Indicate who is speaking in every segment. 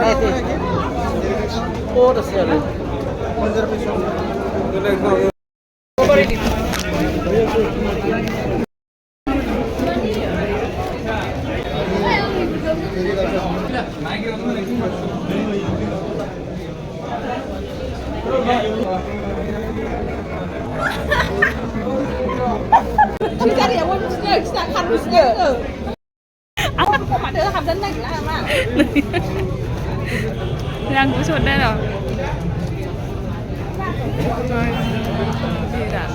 Speaker 1: Oh, das ist ja nicht.
Speaker 2: Kita dia pun kita kan bisa. Aku kok ada hamdan lagi lah mak.
Speaker 3: Đang có chuột đây rồi. Rồi, gì đã?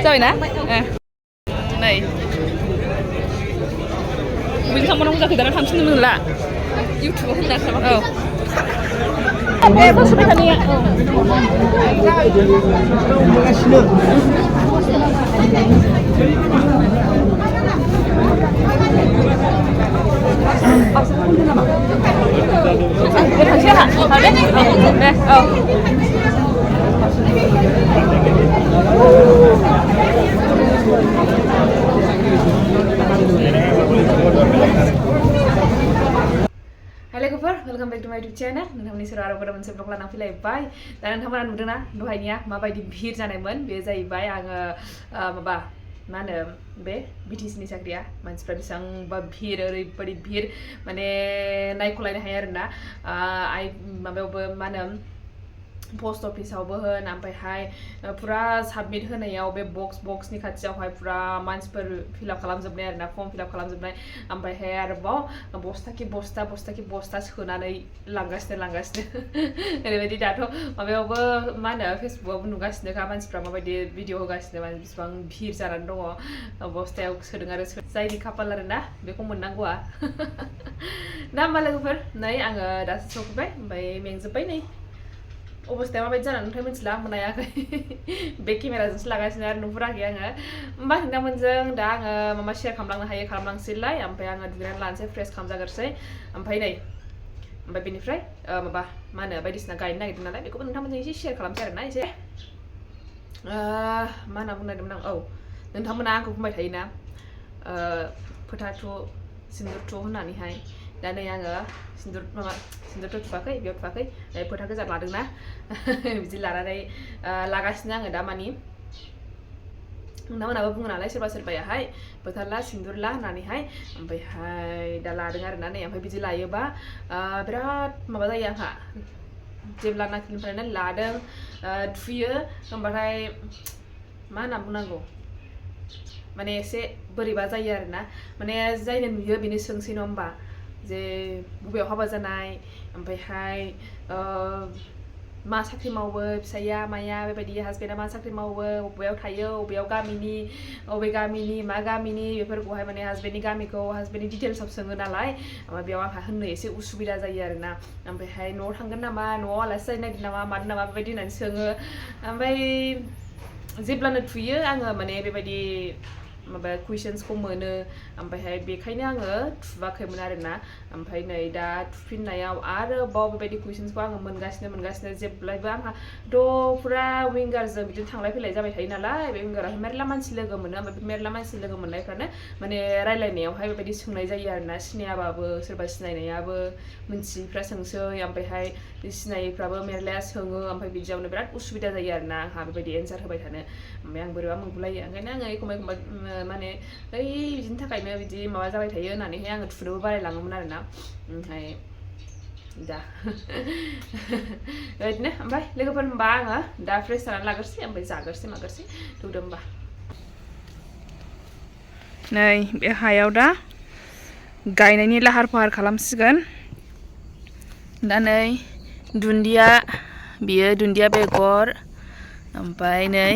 Speaker 3: Rồi nè. Này. Mình không muốn ra 그대로 당신은 몰라. 유튜브 혼자 해. 네, 무슨 소리야? 당신아, 네, Halo Gopher, welcome back to my YouTube channel. नोंथांमोननि सेराव आरो गोदान मोनसे blog लानानै फैलायबाय। दा नोंथांमोना नुदोंना दहायनिया माबायदि भिर जानायमोन? बे जाहैबाय आङो माबा मा होनो बे बिटिसिनि साख्रिया मानसिफ्रा बेसेबांबा भिर ओरैबायदि भिर माने नायख'लायनो हाया आरोना माबायावबो मा होनो पोस्ट अफिसावबो होन ओमफ्रायहाय पुरा साबमिट होनायाव बे बक्सनि खाथियावहाय पुरा मानसिफोर फिलआप खालामजोबनाय आरोना फर्म फिलआप खालामजोबनाय ओमफ्रायहाय आरोबाव बस्ता सोनानै लांगासिनो ओरैबायदि दाथ' माबायावबो मा होनो फेसबुकआवबो नुगासिनोखा मानसिफ्रा माबायदि भिडिअ होगासिनो माने बेसेबां भिर जानानै दङ बस्तायाव सोदों आरो जायनि खाफाल आरोना बेखौ मोननांगौआ दा होमबा लोगोफोर नै आङो दासो सफैबाय ओमफ्राय मेंजोब्बाय नै अबस्थाया माबायदि जानानै ओमफ्राय मिथिला आंबो नायाखै बे केमेराजोंसो लागासिनो आरो नुहुराखै आङो होमबा नोंथांमोनजों दा आङो माबा शेयार खालामलांनो हायो खालामलांसैलाय ओमफ्राय आङो दुगैनानै लानोसै फ्रेस खालामजाग्रोसै ओमफ्राय नै ओमफ्राय बेनिफ्राय माबा मा होनो बायदिसिना गायनो नागिरदों नालाय बेखौबो नोंथांमोनजों एसे शेयार खालामसै आरोना एसे मा होनना बुंनो नागिरदोंमोन आं नोंथांमोना आंखौ बुंबाय थायोना फोथाथ' सिन्दुरथ' होननानैहाय दा नै आङो सिन्दुरथ' थुवाखै बेयाव थुवाखै फोथा गोजा लादोंना बिदि लानानै लागासिनो आङो दा मानि नोंथांमोनाबो बुङो नालाय सोरबायाहाय फोथा ला सिन्दुर ला होननानैहाय ओमफ्रायहाय दा लादों आरोना नै ओमफ्राय बिदि लायोबा बिराद माबा जायो आंहा जेब्लानाखिनिफ्रायनो लादों थुयो होमबाथाय मा होनना बुंनांगौ माने एसे बोरैबा जायो आरोना माने जायनो नुयो बेनो सोंसै नङा होमबा जे बबेयाव हाबा जानाय ओमफ्रायहाय मा साख्रि मावो फिसाया माया बेबायदि हासबेन्डआ मा साख्रि मावो बबेयाव थायो बबेयाव गामिनि अबे गामिनि मा गामिनि बेफोरखौहाय माने हासबेन्डनि गामिखौ हासबेन्डनि डिटेल्सआव सोङो नालाय ओमफ्राय बेयाव आंहा होननो एसे उसुबिदा जायो आरोना ओमफ्रायहाय न'आव थांगोन नामा न'आव आलासि जानो नागिरदों नामा मादों नामा बेबायदि होननानै सोङो ओमफ्राय जेब्लानो थुयो आङो माने बेबायदि माबा कुइसन्सखौ मोनो ओमफ्रायहाय बेखायनो आङो थुवाखैमोन आरोना ओमफ्राय नै दा थुफिननायाव आरोबाव बेबायदि कुइसन्सखौ आङो मोनगासिनो जेब्लायबो आंहाथ' पुरा विंगारजों बिदिनो थांलाय फैलाय जाबाय थायो नालाय बे विंगारावहाय मेरला मानसि लोगो मोनो ओमफ्राय बे मेरला मानसि लोगो मोननायफ्रानो माने रायलायनायावहाय बेबायदि सोंनाय जायो आरोना सिनायाबाबो सोरबा सिनायनायाबो मिन्थियैफ्रा सोंसै ओमफ्रायहाय सिनायैफ्राबो मेरलाया सोङो ओमफ्राय बिदियावनो बिराद उसुबिदा जायो आरोना आंहा बेबायदि एन्सार होबाय थानो ओमफ्राय आं बोरैबा मोनगुलायो ओंखायनो आङो एखमबा माने बिदिनि थाखायनो बिदि माबा जाबाय थायो होननानैहाय आङो थुनोबो बारायलाङोमोन आरोना ओमफ्राय दा बेबायदिनो ओमफ्राय लोगोफोर होनबा आङो दा फ्रेस जानानै लाग्रोसै ओमफ्राय जाग्रोसै माग्रोसै थौदो होमबा नै बे हायाव दा गायनायनि लाहार फाहार खालामसिगोन दा नै दुन्दिया बियो दुन्दिया बेगर ओमफ्राय नै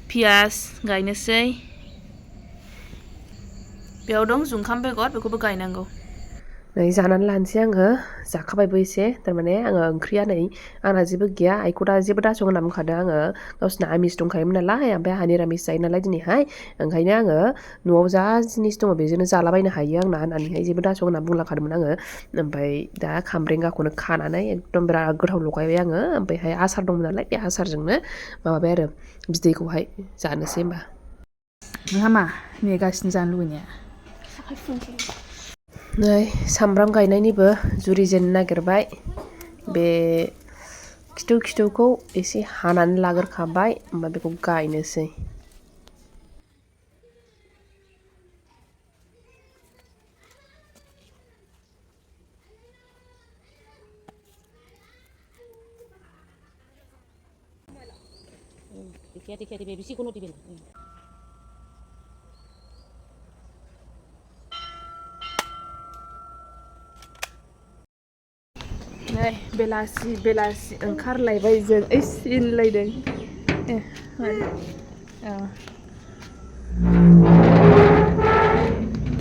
Speaker 3: पियाज गायनोसै बेयाव दं जुंखाम बेगर बेखौबो गायनांगौ नै जानानै लानोसै आङो जाखाबायबो एसे थारमाने आङो ओंख्रिया नै आंना जेबो गैया आइखौ दा जेबो दासं होनना बुंखादों आङो गावसिना आमिस दंखायोमोन नालाय ओमफ्राय आंहा निरामिस जायो नालाय दिनैहाय ओंखायनो आङो न'आव जा जिनिस दङ बेजोंनो जालाबायनो हायो आंना होननानैहाय जेबो दासं होनना बुंलांखादोंमोन आङो ओमफ्राय दा खामब्रेंगाखौनो खानानै एकदम बिराद गोथाव लगायबाय आङो ओमफ्रायहाय आसार दंमोन नालाय बे आसारजोंनो माबाबाय आरो बिदैखौहाय जानोसै होमबा नोंहा मा नेगासिनो जानो लुबैनाया नै सामब्राम गायनायनिबो जुरिजेननो नागिरबाय बे खिथुखौ एसे हानानै लाग्रोखाबाय ओमफ्राय बेखौ गायनोसै
Speaker 2: Hati-hati baby, sih kono di bawah.
Speaker 3: नै बेलासि ओंखारलायबाय जों ओइ सिनलायदों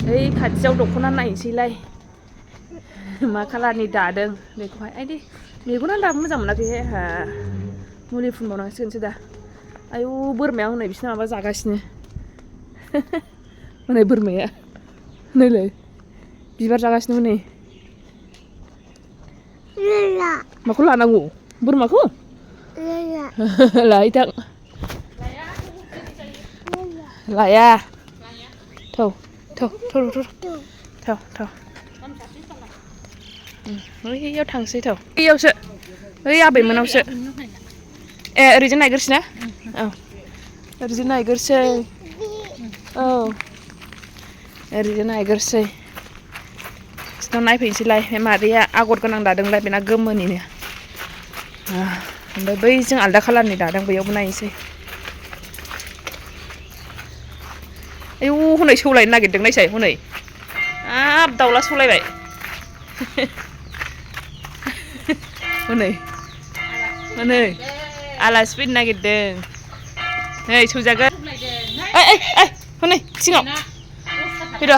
Speaker 3: ओइ खाथियाव दख'ना नायनोसैलाय मा कालारनि दादों बेखौहाय आइदि मेगनानो दाबो मोजां मोनाखैहाय आंहा मुलि फुनबावनांसिगोनसो दा आयौ बोरमाया हनै बिसिना माबा जागासिनो हनै बोरमाया नैलाय बिबार जागासिनो हनै माखौ लानांगौ बोरमाखौ लायथां लाया थौ ओइयाव थांसै थौ ओइयावसो ओइ आबैमोनावसो ए ओरैजों नायगोरसै ना औ ओरैजों नायगोरसै औ ओरैजों नायगोरसै बिसिनाव नायफैनोसैलाय बे मादैया आगर गोनां दादोंलाय बेना गोमोनिनो ओमफ्राय बैजों आलदा कालारनि दादों बैयावबो नायनोसै आयौ हनै सौलायनो नागिरदों नायसाय हनै हाब दाउला सौलायबाय हनै आलासि फैनो नागिरदों नै सौजागोन हनै सिङाव फैद'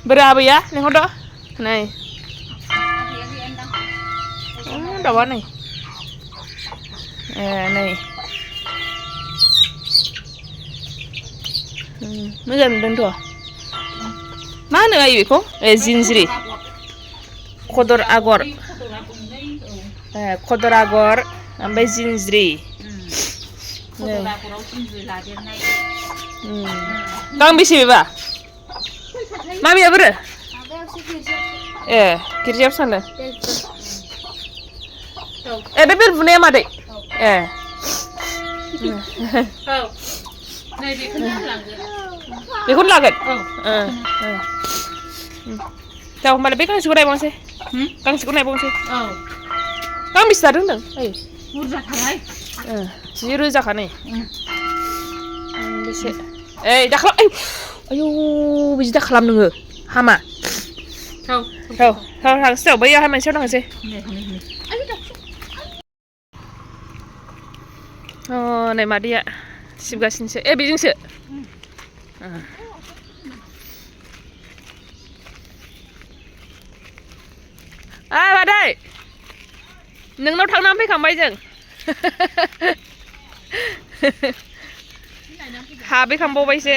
Speaker 3: बोरो आबैया लेंहरद' नै दाउआ नै ए नै मोजां नुदोंथ' मा होनो आइ बेखौ ए जिनज्रि खदर आगर खदर आगर ओमफ्राय जिनज्रि गांबेसे बेबा मामिया बोरो ए गिर्जायावसो थांदों ए बे बेल बुनाया मादै ए बेखौनो लागोन दा होमबालाय बे गांसेखौ नायबावनोसै गांबेसे दादों होनदों
Speaker 2: बुरजाथारहाय
Speaker 3: जि रोजाखा नै बेसे ओइ दाखालाम आयौ बिदि दा खालाम नोङो हामा थांसै बैयावहाय मोनसेयाव थांसै नै मादैया सिबगासिनोसो ए बेजोंसो मादै नोंनाव थांनानै फैखांबाय जों हाबैखांबावबायसो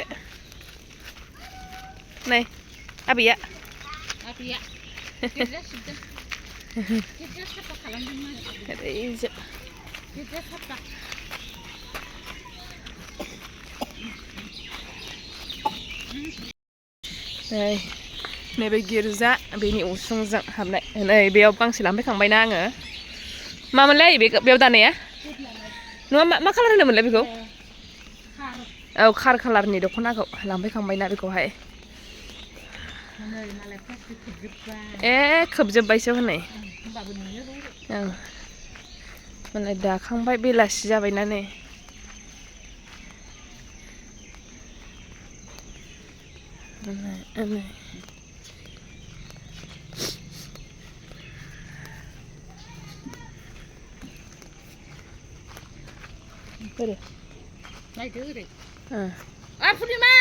Speaker 3: नै आबैया नैबे गिर्जा बेनि उसुंजों हाबनाय नै बेयाव गांसे लांफैखांबायना आङो मामोनलाय बेयाव दानाया नङा मा कालार होनोमोनलाय बेखौ औ खार कालारनि दख'नाखौ लांफैखांबायना बेखौहाय ए खोबजोब्बायसो हनै औ मालाय दाखांबाय बेलासि जाबायना नै बोरो
Speaker 2: नायदो ओरै
Speaker 3: पुर्निमा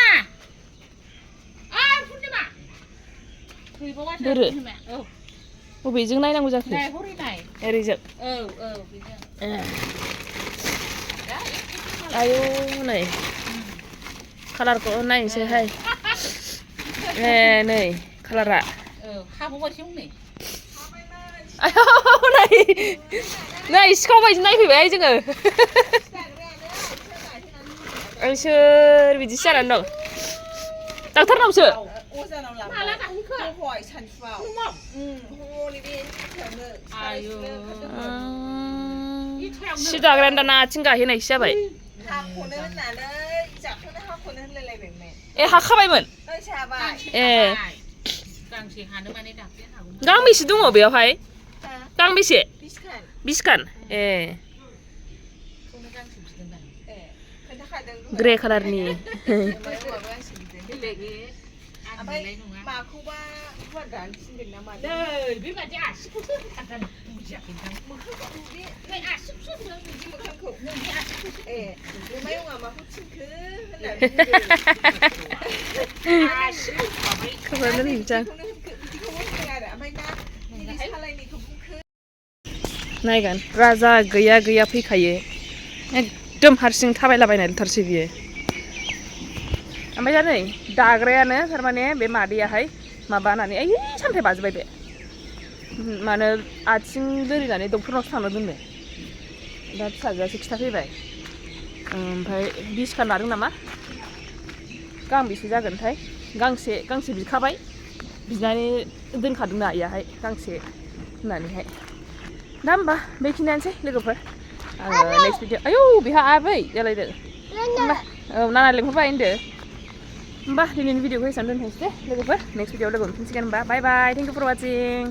Speaker 3: बोरो बबेजों नायनांगौ जाखो ओरैजों आयौ नै कालारखौ नायनोसैहाय नै कालारा आयौ नै सिखाव बायदि नायफैबाय जोङो सोर बिदिसो जानानै दं डाक्टारनावसो सि दाग्रायानो दाना आथिं गाहेनायसो जाबाय ए हाखाबायमोन ए गांबेसे दङ बेयावहाय गांबेसे 20 खान ए ग्रे कालारनि नायगोन राजा गैया गैया फैखायो एकदम हारसिं थाबायलाबायनाय थारसै बियो ओमफ्राय दा नै दाग्रायानो थारमाने बे मादैयाहाय माबानानै ओइ सामथाय बाजोबबाय बे मानो आथिं लोरिनानै डक्टरनावसो थांनो दोननो दा फिसाजोआसो खिथाफैबाय ओमफ्राय 20 खान लादों नामा गांबेसे जागोनथाय गांसे बिखाबाय बिनानै दोनखादोंनो आइयाहाय गांसे होननानैहाय दा होमबा बेखिनियानोसै लोगोफोर आङो नेक्स्ट भिडिअ आयौ बेहा आबै जालायदों होमबा औ नाना लेंहरबाय होनदो होमबा दिनैनि भिडिअखौ एसेयावनो दोनथ'नोसै दे लोगोफोर नेक्स्ट भिडिअआव लोगो मोनफिनसिगोन होमबा बाय बाय थेंक इउ फर वाचिं